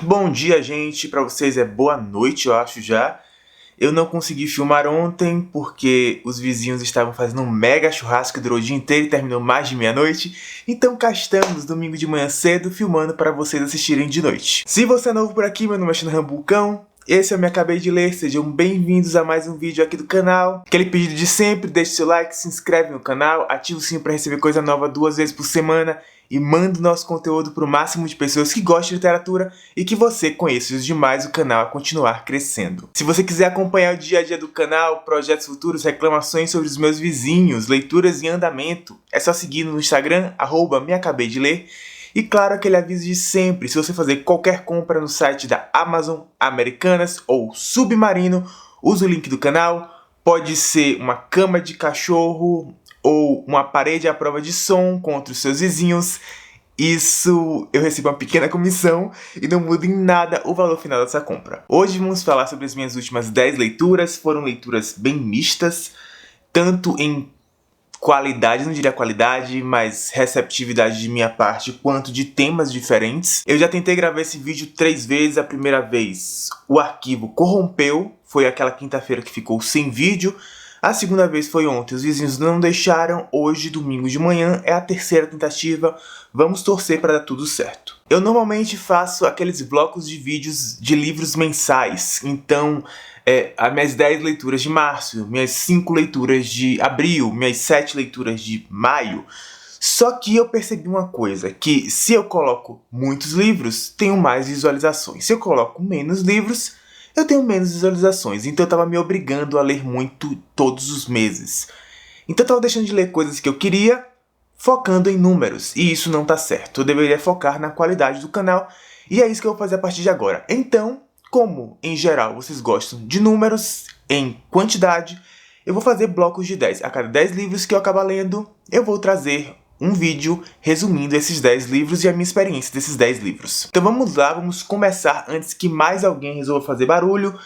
Bom dia, gente. Pra vocês é boa noite, eu acho já. Eu não consegui filmar ontem porque os vizinhos estavam fazendo um mega churrasco que durou o dia inteiro e terminou mais de meia-noite. Então cá estamos, domingo de manhã cedo, filmando para vocês assistirem de noite. Se você é novo por aqui, meu nome é Xana Rambucão. Esse eu me acabei de ler, sejam bem-vindos a mais um vídeo aqui do canal. Aquele pedido de sempre, deixe seu like, se inscreve no canal, ativa o sininho para receber coisa nova 2 vezes por semana e manda o nosso conteúdo para o máximo de pessoas que gostam de literatura e que você conheça os demais do canal a continuar crescendo. Se você quiser acompanhar o dia a dia do canal, projetos futuros, reclamações sobre os meus vizinhos, leituras em andamento, é só seguir no Instagram, @meacabeideler. E claro, aquele aviso de sempre, se você fazer qualquer compra no site da Amazon, Americanas ou Submarino, use o link do canal. Pode ser uma cama de cachorro ou uma parede à prova de som contra os seus vizinhos. Isso eu recebo uma pequena comissão e não muda em nada o valor final dessa compra. Hoje vamos falar sobre as minhas últimas 10 leituras. Foram leituras bem mistas, tanto em qualidade, não diria qualidade, mas receptividade de minha parte, quanto de temas diferentes. Eu já tentei gravar esse vídeo 3 vezes. A primeira vez o arquivo corrompeu, foi aquela quinta-feira que ficou sem vídeo. A segunda vez foi ontem, os vizinhos não deixaram. Hoje, domingo de manhã, é a terceira tentativa. Vamos torcer para dar tudo certo. Eu normalmente faço aqueles blocos de vídeos de livros mensais, então as minhas 10 leituras de março, minhas 5 leituras de abril, minhas 7 leituras de maio. Só que eu percebi uma coisa, que se eu coloco muitos livros, tenho mais visualizações. Se eu coloco menos livros, eu tenho menos visualizações. Então eu tava me obrigando a ler muito todos os meses. Então eu tava deixando de ler coisas que eu queria, focando em números. E isso não tá certo. Eu deveria focar na qualidade do canal. E é isso que eu vou fazer a partir de agora. Então, como, em geral, vocês gostam de números em quantidade, eu vou fazer blocos de 10. A cada 10 livros que eu acabar lendo, eu vou trazer um vídeo resumindo esses 10 livros e a minha experiência desses 10 livros. Então vamos lá, vamos começar antes que mais alguém resolva fazer barulho.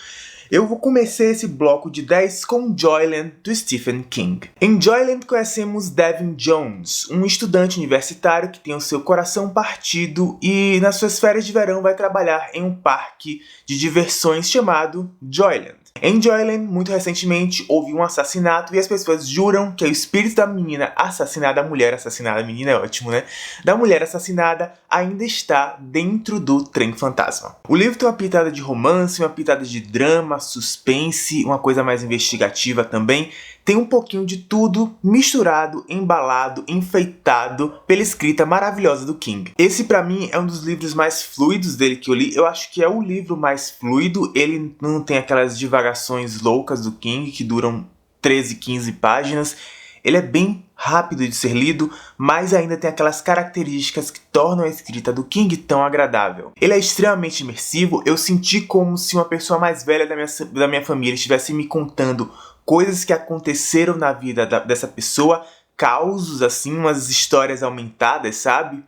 Eu vou começar esse bloco de 10 com Joyland, do Stephen King. Em Joyland conhecemos Devin Jones, um estudante universitário que tem o seu coração partido e nas suas férias de verão vai trabalhar em um parque de diversões chamado Joyland. Em Joyland, muito recentemente, houve um assassinato e as pessoas juram que o espírito da menina assassinada, a mulher assassinada, a menina é ótimo, né? Da mulher assassinada ainda está dentro do trem fantasma. O livro tem uma pitada de romance, uma pitada de drama, suspense, uma coisa mais investigativa também. Tem um pouquinho de tudo misturado, embalado, enfeitado pela escrita maravilhosa do King. Esse pra mim é um dos livros mais fluidos dele que eu li. Eu acho que é o livro mais fluido. Ele não tem aquelas divagações loucas do King que duram 13, 15 páginas. Ele é bem rápido de ser lido, mas ainda tem aquelas características que tornam a escrita do King tão agradável. Ele é extremamente imersivo. Eu senti como se uma pessoa mais velha da minha família estivesse me contando coisas que aconteceram na vida dessa pessoa, causos assim, umas histórias aumentadas, sabe?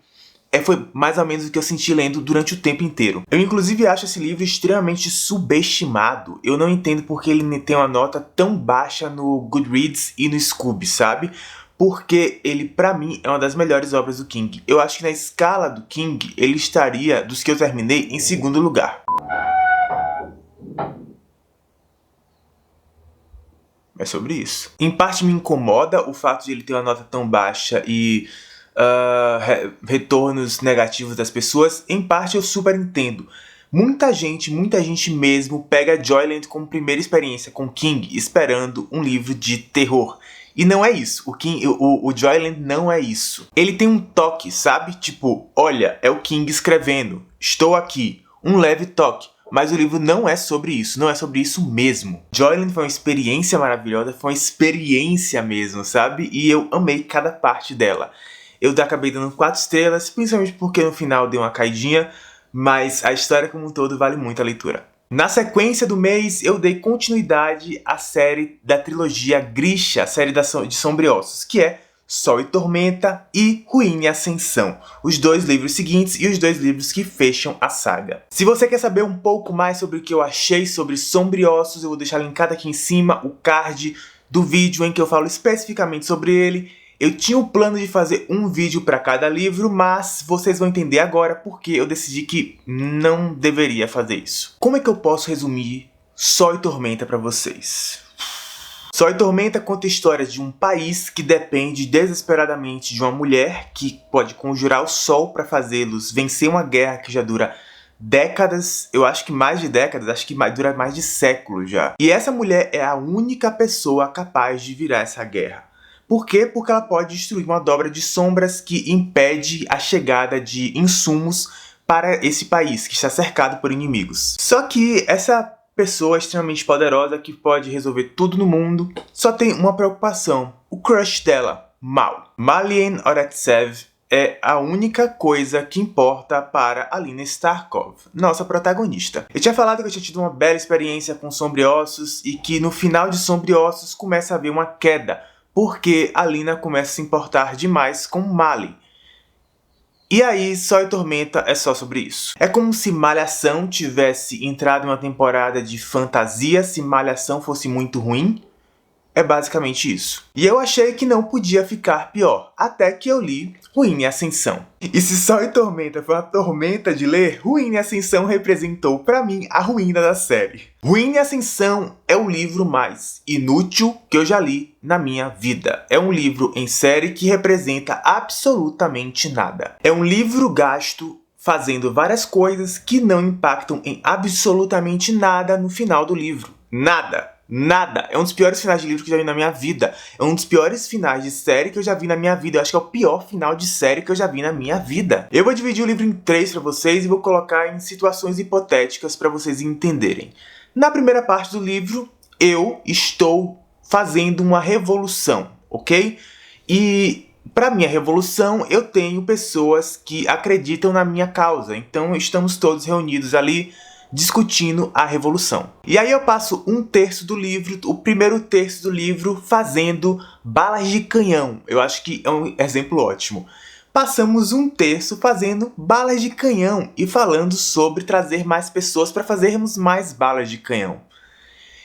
Foi mais ou menos o que eu senti lendo durante o tempo inteiro. Eu inclusive acho esse livro extremamente subestimado. Eu não entendo porque ele tem uma nota tão baixa no Goodreads e no Scoob, sabe? Porque ele, pra mim, é uma das melhores obras do King. Eu acho que na escala do King, ele estaria, dos que eu terminei, em segundo lugar. É sobre isso. Em parte me incomoda o fato de ele ter uma nota tão baixa e retornos negativos das pessoas. Em parte eu super entendo. Muita gente mesmo pega Joyland como primeira experiência com King, esperando um livro de terror. E não é isso. O Joyland não é isso. Ele tem um toque, sabe? Tipo, olha, é o King escrevendo. Estou aqui. Um leve toque. Mas o livro não é sobre isso, não é sobre isso mesmo. Joyland foi uma experiência maravilhosa, foi uma experiência mesmo, sabe? E eu amei cada parte dela. Eu acabei dando 4 estrelas, principalmente porque no final deu uma caidinha, mas a história como um todo vale muito a leitura. Na sequência do mês, eu dei continuidade à série da trilogia Grisha, a série de Sombriossos, que é Sol e Tormenta e Ruína e Ascensão, os 2 livros seguintes e os 2 livros que fecham a saga. Se você quer saber um pouco mais sobre o que eu achei sobre Sombriossos, eu vou deixar linkado aqui em cima o card do vídeo em que eu falo especificamente sobre ele. Eu tinha o plano de fazer um vídeo para cada livro, mas vocês vão entender agora porque eu decidi que não deveria fazer isso. Como é que eu posso resumir Sol e Tormenta para vocês? Sol e Tormenta conta a história de um país que depende desesperadamente de uma mulher que pode conjurar o sol para fazê-los vencer uma guerra que já dura décadas, eu acho que mais de décadas, acho que dura mais de séculos já. E essa mulher é a única pessoa capaz de virar essa guerra. Por quê? Porque ela pode destruir uma dobra de sombras que impede a chegada de insumos para esse país que está cercado por inimigos. Só que essa pessoa extremamente poderosa que pode resolver tudo no mundo só tem uma preocupação: o crush dela, Mal. Malien Oretsev é a única coisa que importa para Alina Starkov, nossa protagonista. Eu tinha falado que eu tinha tido uma bela experiência com Sombriossos e que no final de Sombriossos começa a haver uma queda, porque Alina começa a se importar demais com Malin. E aí, Sol e Tormenta é só sobre isso. É como se Malhação tivesse entrado em uma temporada de fantasia, se Malhação fosse muito ruim. É basicamente isso. E eu achei que não podia ficar pior, até que eu li Ruína e Ascensão. E se Sol e Tormenta foi uma tormenta de ler, Ruína e Ascensão representou pra mim a ruína da série. Ruína e Ascensão é o livro mais inútil que eu já li na minha vida. É um livro em série que representa absolutamente nada. É um livro gasto fazendo várias coisas que não impactam em absolutamente nada no final do livro. Nada. Nada. É um dos piores finais de livro que eu já vi na minha vida. É um dos piores finais de série que eu já vi na minha vida. Eu acho que é o pior final de série que eu já vi na minha vida. Eu vou dividir o livro em 3 para vocês e vou colocar em situações hipotéticas para vocês entenderem. Na primeira parte do livro, eu estou fazendo uma revolução, ok? E para minha revolução, eu tenho pessoas que acreditam na minha causa. Então estamos todos reunidos ali discutindo a revolução. E aí eu passo um terço do livro, o primeiro terço do livro, fazendo balas de canhão. Eu acho que é um exemplo ótimo. Passamos um terço fazendo balas de canhão e falando sobre trazer mais pessoas para fazermos mais balas de canhão.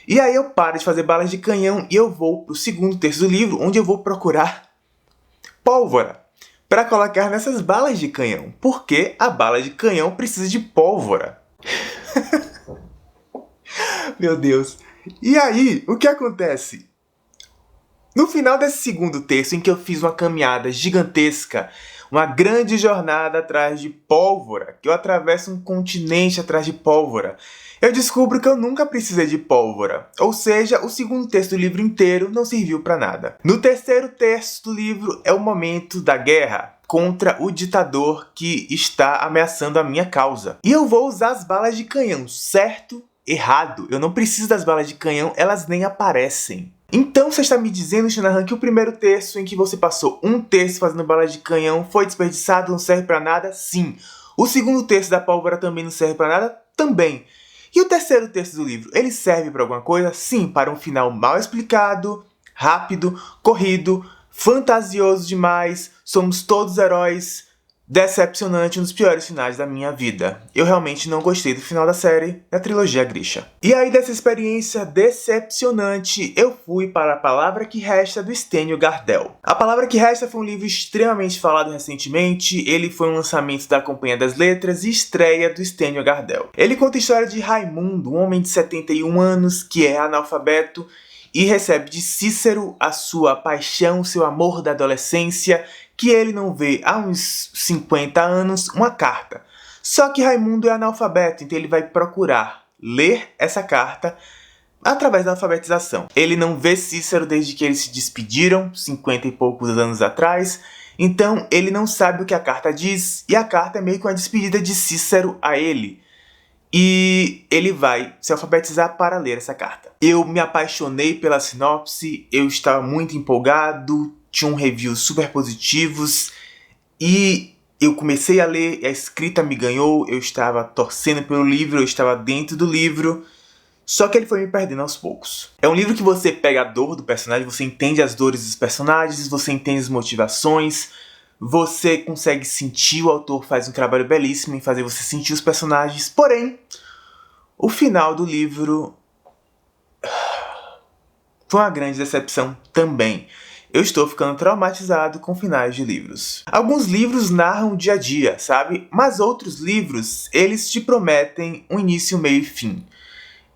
E aí eu paro de fazer balas de canhão e eu vou para o segundo terço do livro, onde eu vou procurar pólvora para colocar nessas balas de canhão. Porque a bala de canhão precisa de pólvora. Meu Deus. E aí, o que acontece? No final desse segundo terço, em que eu fiz uma caminhada gigantesca, uma grande jornada atrás de pólvora, que eu atravesso um continente atrás de pólvora, eu descubro que eu nunca precisei de pólvora. Ou seja, o segundo terço do livro inteiro não serviu para nada. No terceiro terço do livro é o momento da guerra contra o ditador que está ameaçando a minha causa. E eu vou usar as balas de canhão, certo? Errado. Eu não preciso das balas de canhão, elas nem aparecem. Então você está me dizendo, Shanahan, que o primeiro terço em que você passou um terço fazendo balas de canhão foi desperdiçado, não serve para nada? Sim. O segundo terço da pólvora também não serve para nada? Também. E o terceiro terço do livro, ele serve para alguma coisa? Sim, para um final mal explicado, rápido, corrido, fantasioso demais, somos todos heróis, decepcionante, um dos piores finais da minha vida. Eu realmente não gostei do final da série, da trilogia Grisha. E aí dessa experiência decepcionante, eu fui para A Palavra que Resta, do Stênio Gardel. A Palavra que Resta foi um livro extremamente falado recentemente, ele foi um lançamento da Companhia das Letras e estreia do Stênio Gardel. Ele conta a história de Raimundo, um homem de 71 anos que é analfabeto e recebe de Cícero a sua paixão, o seu amor da adolescência, que ele não vê há uns 50 anos, uma carta. Só que Raimundo é analfabeto, então ele vai procurar ler essa carta através da alfabetização. Ele não vê Cícero desde que eles se despediram, 50 e poucos anos atrás, então ele não sabe o que a carta diz, e a carta é meio que uma despedida de Cícero a ele. E ele vai se alfabetizar para ler essa carta. Eu me apaixonei pela sinopse, eu estava muito empolgado, tinham reviews super positivos e eu comecei a ler, a escrita me ganhou, eu estava torcendo pelo livro, eu estava dentro do livro, só que ele foi me perdendo aos poucos. É um livro que você pega a dor do personagem, você entende as dores dos personagens, você entende as motivações, você consegue sentir, o autor faz um trabalho belíssimo em fazer você sentir os personagens, porém, o final do livro foi uma grande decepção também. Eu estou ficando traumatizado com finais de livros. Alguns livros narram o dia a dia, sabe? Mas outros livros, eles te prometem um início, meio e fim.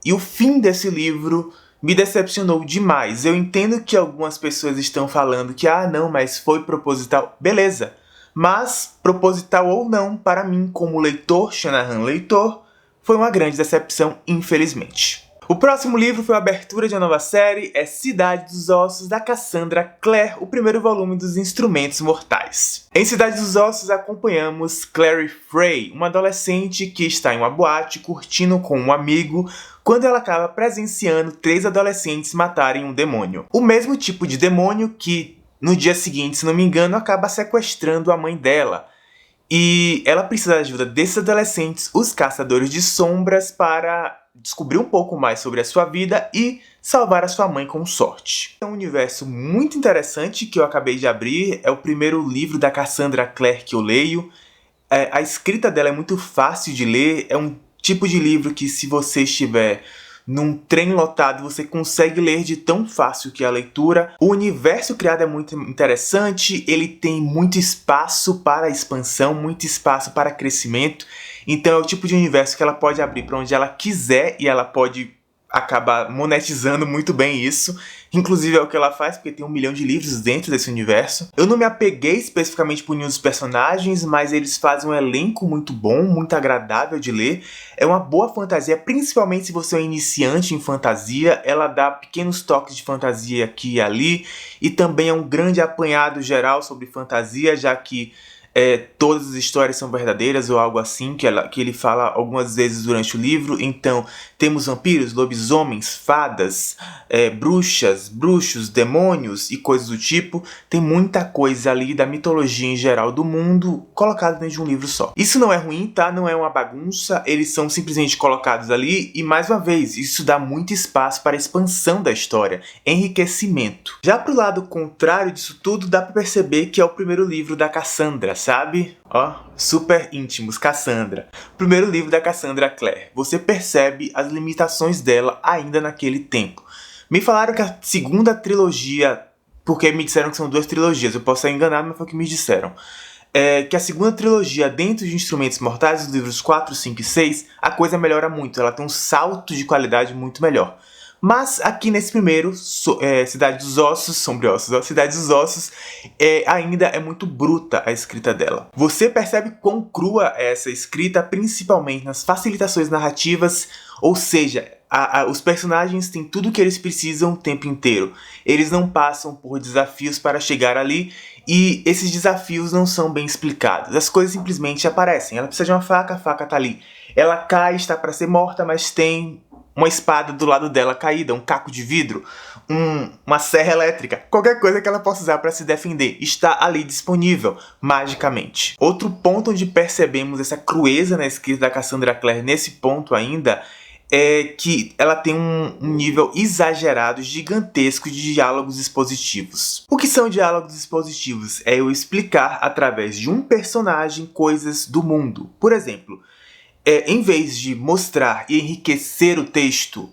E o fim desse livro me decepcionou demais. Eu entendo que algumas pessoas estão falando que, não, mas foi proposital. Beleza. Mas, proposital ou não, para mim, como leitor, Shanahan leitor, foi uma grande decepção, infelizmente. O próximo livro foi a abertura de uma nova série, é Cidade dos Ossos, da Cassandra Clare, o primeiro volume dos Instrumentos Mortais. Em Cidade dos Ossos acompanhamos Clary Frey, uma adolescente que está em uma boate curtindo com um amigo, quando ela acaba presenciando 3 adolescentes matarem um demônio. O mesmo tipo de demônio que, no dia seguinte, se não me engano, acaba sequestrando a mãe dela. E ela precisa da ajuda desses adolescentes, os Caçadores de Sombras, para descobrir um pouco mais sobre a sua vida e salvar a sua mãe com sorte. É um universo muito interessante que eu acabei de abrir, é o primeiro livro da Cassandra Clare que eu leio. A escrita dela é muito fácil de ler, é um tipo de livro que, se você estiver num trem lotado, você consegue ler de tão fácil que é a leitura. O universo criado é muito interessante, ele tem muito espaço para expansão, muito espaço para crescimento. Então é o tipo de universo que ela pode abrir para onde ela quiser e ela pode acabar monetizando muito bem isso. Inclusive é o que ela faz, porque tem 1 milhão de livros dentro desse universo. Eu não me apeguei especificamente por nenhum dos personagens, mas eles fazem um elenco muito bom, muito agradável de ler. É uma boa fantasia, principalmente se você é um iniciante em fantasia. Ela dá pequenos toques de fantasia aqui e ali. E também é um grande apanhado geral sobre fantasia, já que todas as histórias são verdadeiras ou algo assim, que ele fala algumas vezes durante o livro. Então temos vampiros, lobisomens, fadas, bruxas, bruxos, demônios e coisas do tipo. Tem muita coisa ali da mitologia em geral do mundo colocada dentro de um livro só. Isso não é ruim, tá? Não é uma bagunça, eles são simplesmente colocados ali e, mais uma vez, isso dá muito espaço para a expansão da história, enriquecimento. Já pro lado contrário disso tudo, dá pra perceber que é o primeiro livro da Cassandra, sabe? Ó, super íntimos, Cassandra. Primeiro livro da Cassandra Clare. Você percebe as limitações dela ainda naquele tempo. Me falaram que a segunda trilogia, porque me disseram que são 2 trilogias, eu posso estar enganado, mas foi o que me disseram. Que a segunda trilogia, dentro de Instrumentos Mortais, os livros 4, 5 e 6, a coisa melhora muito, ela tem um salto de qualidade muito melhor. Mas aqui nesse primeiro, Cidade dos Ossos, Cidade dos Ossos, ainda é muito bruta a escrita dela. Você percebe quão crua é essa escrita, principalmente nas facilitações narrativas, ou seja, os personagens têm tudo o que eles precisam o tempo inteiro. Eles não passam por desafios para chegar ali, e esses desafios não são bem explicados. As coisas simplesmente aparecem. Ela precisa de uma faca, a faca tá ali. Ela cai, está para ser morta, mas tem uma espada do lado dela caída, um caco de vidro, uma serra elétrica, qualquer coisa que ela possa usar para se defender, está ali disponível, magicamente. Outro ponto onde percebemos essa crueza na escrita da Cassandra Clare nesse ponto ainda, é que ela tem um nível exagerado, gigantesco de diálogos expositivos. O que são diálogos expositivos? É eu explicar através de um personagem coisas do mundo. Por exemplo, em vez de mostrar e enriquecer o texto,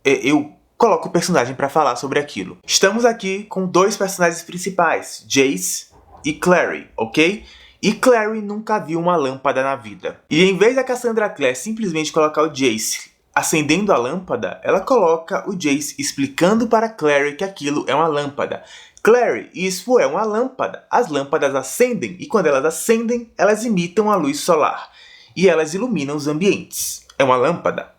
eu coloco o personagem para falar sobre aquilo. Estamos aqui com 2 personagens principais, Jace e Clary, ok? E Clary nunca viu uma lâmpada na vida. E em vez da Cassandra Clare simplesmente colocar o Jace acendendo a lâmpada, ela coloca o Jace explicando para Clary que aquilo é uma lâmpada. Clary, isso é uma lâmpada. As lâmpadas acendem e quando elas acendem, elas imitam a luz solar. E elas iluminam os ambientes. É uma lâmpada.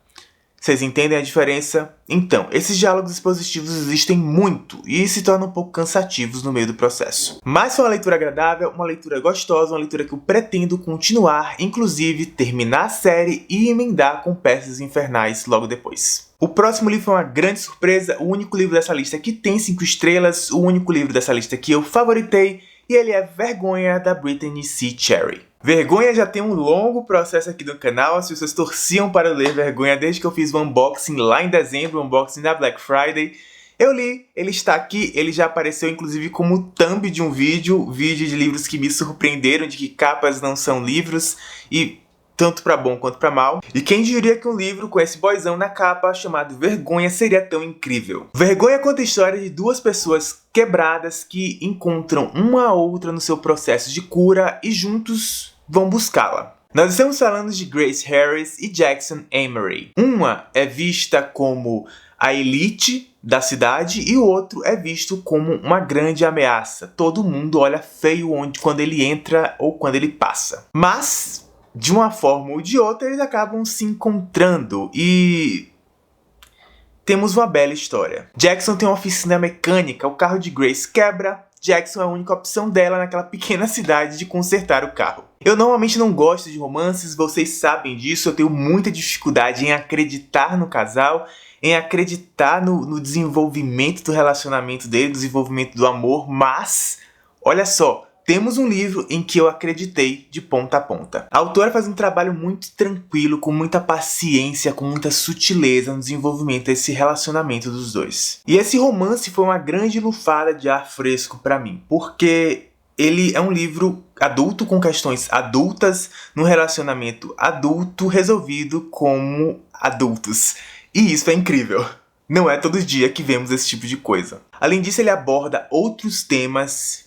Vocês entendem a diferença? Então, esses diálogos expositivos existem muito e se tornam um pouco cansativos no meio do processo. Mas foi uma leitura agradável, uma leitura gostosa, uma leitura que eu pretendo continuar, inclusive terminar a série e emendar com Peças Infernais logo depois. O próximo livro foi uma grande surpresa, o único livro dessa lista que tem 5 estrelas, o único livro dessa lista que eu favoritei, e ele é Vergonha, da Brittany C. Cherry. Vergonha já tem um longo processo aqui no canal, as pessoas torciam para eu ler Vergonha desde que eu fiz o unboxing lá em dezembro, o unboxing da Black Friday. Eu li, ele está aqui, ele já apareceu inclusive como thumb de um vídeo de livros que me surpreenderam, de que capas não são livros, e tanto pra bom quanto pra mal. E quem diria que um livro com esse boyzão na capa chamado Vergonha seria tão incrível? Vergonha conta a história de duas pessoas quebradas que encontram uma a outra no seu processo de cura e juntos vão buscá-la. Nós estamos falando de Grace Harris e Jackson Emery. Uma é vista como a elite da cidade e o outro é visto como uma grande ameaça. Todo mundo olha feio quando ele entra ou quando ele passa. Mas, de uma forma ou de outra, eles acabam se encontrando e temos uma bela história. Jackson tem uma oficina mecânica, o carro de Grace quebra. Jackson é a única opção dela naquela pequena cidade de consertar o carro. Eu normalmente não gosto de romances, vocês sabem disso, eu tenho muita dificuldade em acreditar no casal, em acreditar no desenvolvimento do relacionamento dele, do desenvolvimento do amor, mas, olha só, temos um livro em que eu acreditei de ponta a ponta. A autora faz um trabalho muito tranquilo, com muita paciência, com muita sutileza no desenvolvimento desse relacionamento dos dois. E esse romance foi uma grande lufada de ar fresco pra mim, porque ele é um livro adulto com questões adultas no relacionamento adulto resolvido como adultos. E isso é incrível. Não é todo dia que vemos esse tipo de coisa. Além disso, ele aborda outros temas.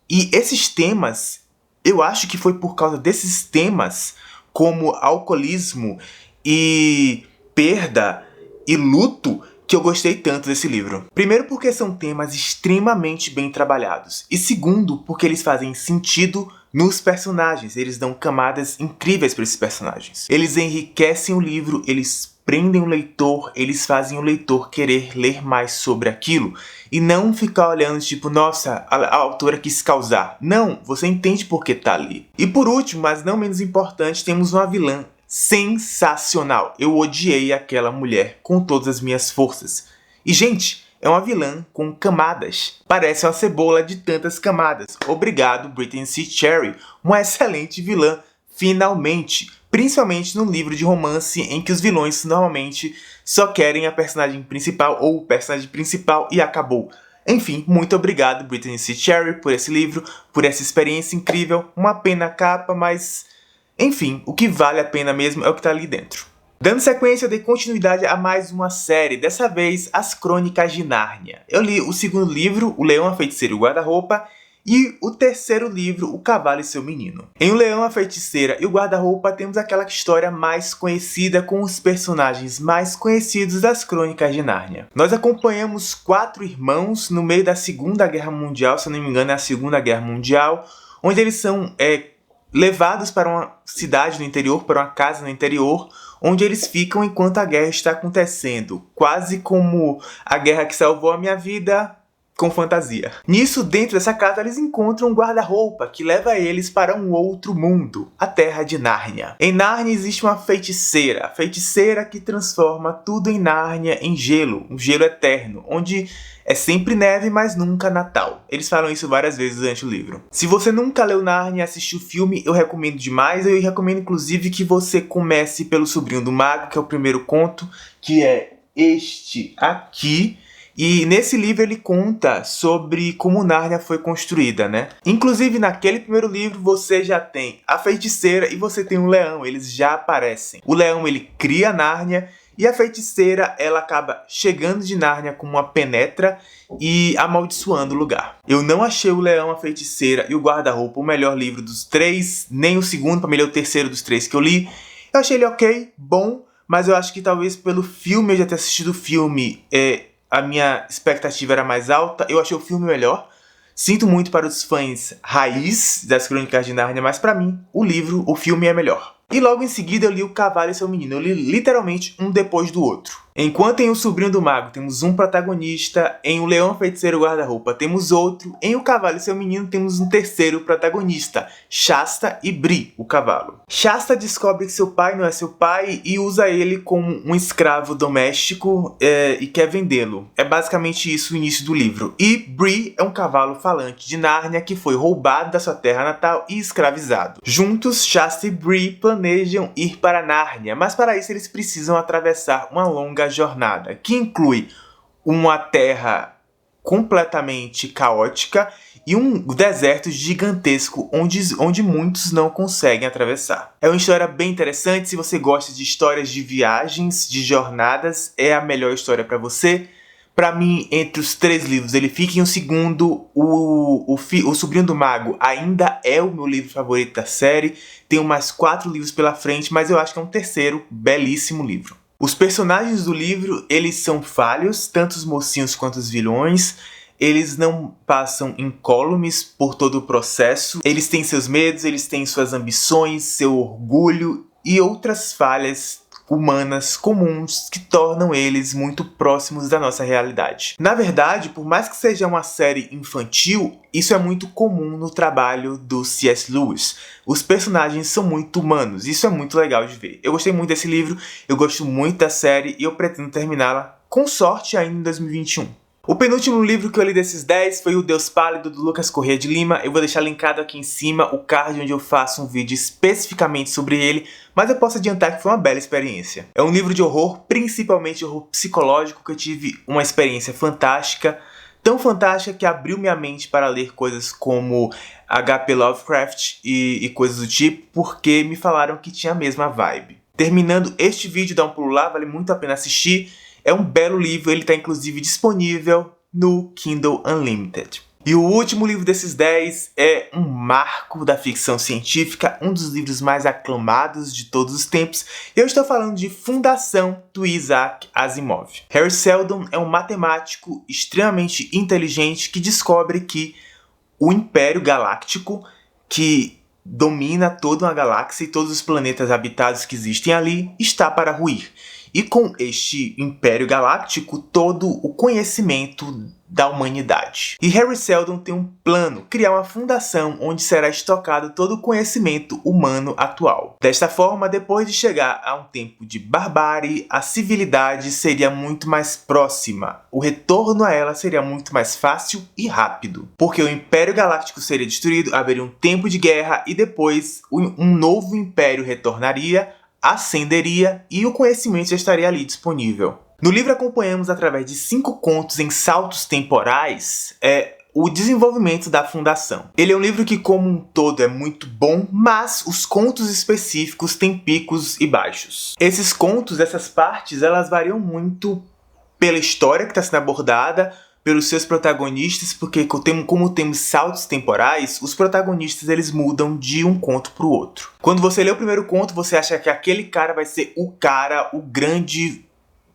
E esses temas, eu acho que foi por causa desses temas, como alcoolismo e perda e luto, que eu gostei tanto desse livro. Primeiro porque são temas extremamente bem trabalhados. E segundo, porque eles fazem sentido nos personagens. Eles dão camadas incríveis para esses personagens. Eles enriquecem o livro, eles prendem o leitor, eles fazem o leitor querer ler mais sobre aquilo e não ficar olhando tipo, nossa, a autora quis causar. Não, você entende por que tá ali. E por último, mas não menos importante, temos uma vilã sensacional. Eu odiei aquela mulher com todas as minhas forças. E gente, é uma vilã com camadas. Parece uma cebola de tantas camadas. Obrigado, Brittany C. Cherry, uma excelente vilã, finalmente. Principalmente no livro de romance em que os vilões normalmente só querem a personagem principal ou o personagem principal e acabou. Enfim, muito obrigado Brittany C. Cherry por esse livro, por essa experiência incrível. Uma pena a capa, mas enfim, o que vale a pena mesmo é o que tá ali dentro. Dando sequência, eu dei continuidade a mais uma série, dessa vez As Crônicas de Nárnia. Eu li o segundo livro, O Leão, a Feiticeira e o Guarda-Roupa, e o terceiro livro, O Cavalo e seu Menino. Em O Leão, a Feiticeira e o Guarda-Roupa temos aquela história mais conhecida com os personagens mais conhecidos das Crônicas de Nárnia. Nós acompanhamos 4 irmãos no meio da Segunda Guerra Mundial, se eu não me engano é a Segunda Guerra Mundial, onde eles são levados para uma cidade no interior, para uma casa no interior, onde eles ficam enquanto a guerra está acontecendo. Quase como a guerra que salvou a minha vida, com fantasia. Nisso, dentro dessa casa, eles encontram um guarda-roupa que leva eles para um outro mundo, a Terra de Nárnia. Em Nárnia existe uma feiticeira, a feiticeira que transforma tudo em Nárnia em gelo, um gelo eterno, onde é sempre neve, mas nunca Natal. Eles falam isso várias vezes durante o livro. Se você nunca leu Nárnia e assistiu o filme, eu recomendo demais. Eu recomendo, inclusive, que você comece pelo Sobrinho do Mago, que é o primeiro conto, que é este aqui. E nesse livro ele conta sobre como Nárnia foi construída, né? Inclusive naquele primeiro livro você já tem a feiticeira e você tem um leão, eles já aparecem. O leão ele cria Nárnia e a feiticeira ela acaba chegando de Nárnia como uma penetra e amaldiçoando o lugar. Eu não achei o Leão, a Feiticeira e o Guarda-Roupa o melhor livro dos 3, nem o segundo, para mim ele é o terceiro dos 3 que eu li. Eu achei ele ok, bom, mas eu acho que talvez pelo filme, eu já ter assistido o filme, a minha expectativa era mais alta. Eu achei o filme melhor. Sinto muito para os fãs raiz das Crônicas de Nárnia, mas para mim, o filme é melhor. E logo em seguida eu li O Cavalo e seu Menino. Eu li literalmente um depois do outro. Enquanto em O Sobrinho do Mago temos um protagonista, em O Leão, a Feiticeira e o Guarda-Roupa temos outro, em O Cavalo e seu Menino temos um terceiro protagonista, Shasta e Bree, o cavalo. Shasta descobre que seu pai não é seu pai e usa ele como um escravo doméstico e quer vendê-lo. É basicamente isso o início do livro. E Bree é um cavalo falante de Nárnia que foi roubado da sua terra natal e escravizado. Juntos, Shasta e Bree planejam ir para Nárnia, mas para isso eles precisam atravessar uma longa jornada, que inclui uma terra completamente caótica e um deserto gigantesco onde muitos não conseguem atravessar. É uma história bem interessante. Se você gosta de histórias de viagens, de jornadas, é a melhor história para você. Para mim, entre os 3 livros, ele fica em segundo. O Sobrinho do Mago ainda é o meu livro favorito da série. Tenho mais 4 livros pela frente, mas eu acho que é um terceiro belíssimo livro. Os personagens do livro, eles são falhos, tanto os mocinhos quanto os vilões. Eles não passam incólumes por todo o processo. Eles têm seus medos, eles têm suas ambições, seu orgulho e outras falhas humanas comuns que tornam eles muito próximos da nossa realidade. Na verdade, por mais que seja uma série infantil, isso é muito comum no trabalho do C.S. Lewis. Os personagens são muito humanos, isso é muito legal de ver. Eu gostei muito desse livro, eu gosto muito da série e eu pretendo terminá-la com sorte ainda em 2021. O penúltimo livro que eu li desses 10 foi O Deus Pálido, do Lucas Corrêa de Lima. Eu vou deixar linkado aqui em cima o card onde eu faço um vídeo especificamente sobre ele, mas eu posso adiantar que foi uma bela experiência. É um livro de horror, principalmente horror psicológico, que eu tive uma experiência fantástica, tão fantástica que abriu minha mente para ler coisas como H.P. Lovecraft e coisas do tipo, porque me falaram que tinha a mesma vibe. Terminando este vídeo, dá um pulo lá, vale muito a pena assistir. É um belo livro, ele está inclusive disponível no Kindle Unlimited. E o último livro desses 10 é um marco da ficção científica, um dos livros mais aclamados de todos os tempos. Eu estou falando de Fundação, do Isaac Asimov. Hari Seldon é um matemático extremamente inteligente que descobre que o Império Galáctico, que domina toda uma galáxia e todos os planetas habitados que existem ali, está para ruir. E com este Império Galáctico, todo o conhecimento da humanidade. E Hari Seldon tem um plano, criar uma fundação onde será estocado todo o conhecimento humano atual. Desta forma, depois de chegar a um tempo de barbárie, a civilidade seria muito mais próxima. O retorno a ela seria muito mais fácil e rápido. Porque o Império Galáctico seria destruído, haveria um tempo de guerra e depois um novo império retornaria, ascenderia e o conhecimento já estaria ali disponível. No livro acompanhamos através de 5 contos em saltos temporais o desenvolvimento da fundação. Ele é um livro que como um todo é muito bom, mas os contos específicos têm picos e baixos. Esses contos, essas partes, elas variam muito pela história que está sendo abordada, pelos seus protagonistas, porque como temos saltos temporais, os protagonistas eles mudam de um conto para o outro. Quando você lê o primeiro conto, você acha que aquele cara vai ser o grande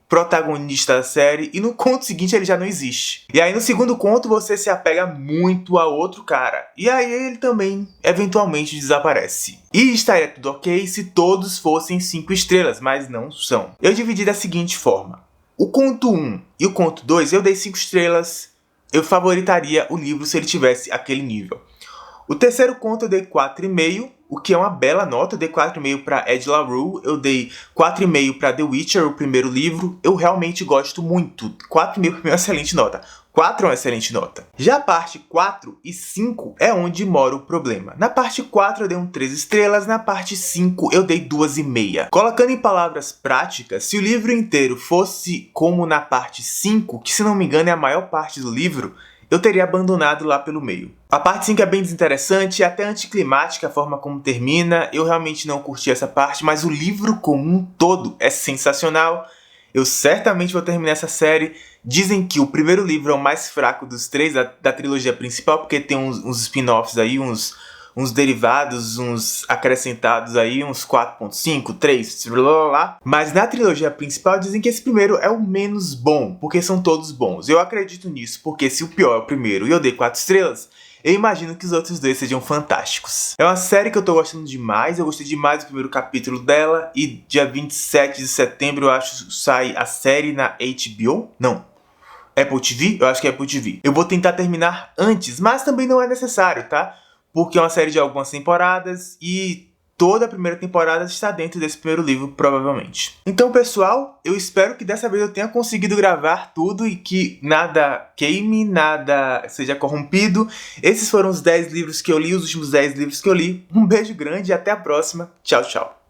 protagonista da série, e no conto seguinte ele já não existe. E aí no segundo conto você se apega muito a outro cara, e aí ele também eventualmente desaparece. E estaria tudo ok se todos fossem 5 estrelas, mas não são. Eu dividi da seguinte forma. O conto 1 e o conto 2 eu dei 5 estrelas, eu favoritaria o livro se ele tivesse aquele nível. O terceiro conto eu dei 4,5, o que é uma bela nota. Eu dei 4,5 para Ed La Rue, eu dei 4,5 para The Witcher, o primeiro livro. Eu realmente gosto muito. 4,5 para mim é uma excelente nota. 4 é uma excelente nota. Já a parte 4 e 5 é onde mora o problema. Na parte 4 eu dei 3 estrelas, na parte 5 eu dei 2,5. Colocando em palavras práticas, se o livro inteiro fosse como na parte 5, que se não me engano é a maior parte do livro, eu teria abandonado lá pelo meio. A parte 5 é bem desinteressante e até anticlimática a forma como termina. Eu realmente não curti essa parte, mas o livro como um todo é sensacional. Eu certamente vou terminar essa série. Dizem que o primeiro livro é o mais fraco dos 3 da trilogia principal, porque tem uns spin-offs aí, uns derivados, uns acrescentados aí, uns 4.5, 3, blá blá blá. Mas na trilogia principal dizem que esse primeiro é o menos bom, porque são todos bons. Eu acredito nisso, porque se o pior é o primeiro e eu dei 4 estrelas, eu imagino que os outros 2 sejam fantásticos. É uma série que eu tô gostando demais, eu gostei demais do primeiro capítulo dela, e dia 27 de setembro eu acho que sai a série na HBO? Não. Apple TV? Eu acho que é Apple TV. Eu vou tentar terminar antes, mas também não é necessário, tá? Porque é uma série de algumas temporadas e toda a primeira temporada está dentro desse primeiro livro, provavelmente. Então, pessoal, eu espero que dessa vez eu tenha conseguido gravar tudo e que nada queime, nada seja corrompido. Esses foram os 10 livros que eu li, os últimos 10 livros que eu li. Um beijo grande e até a próxima. Tchau, tchau.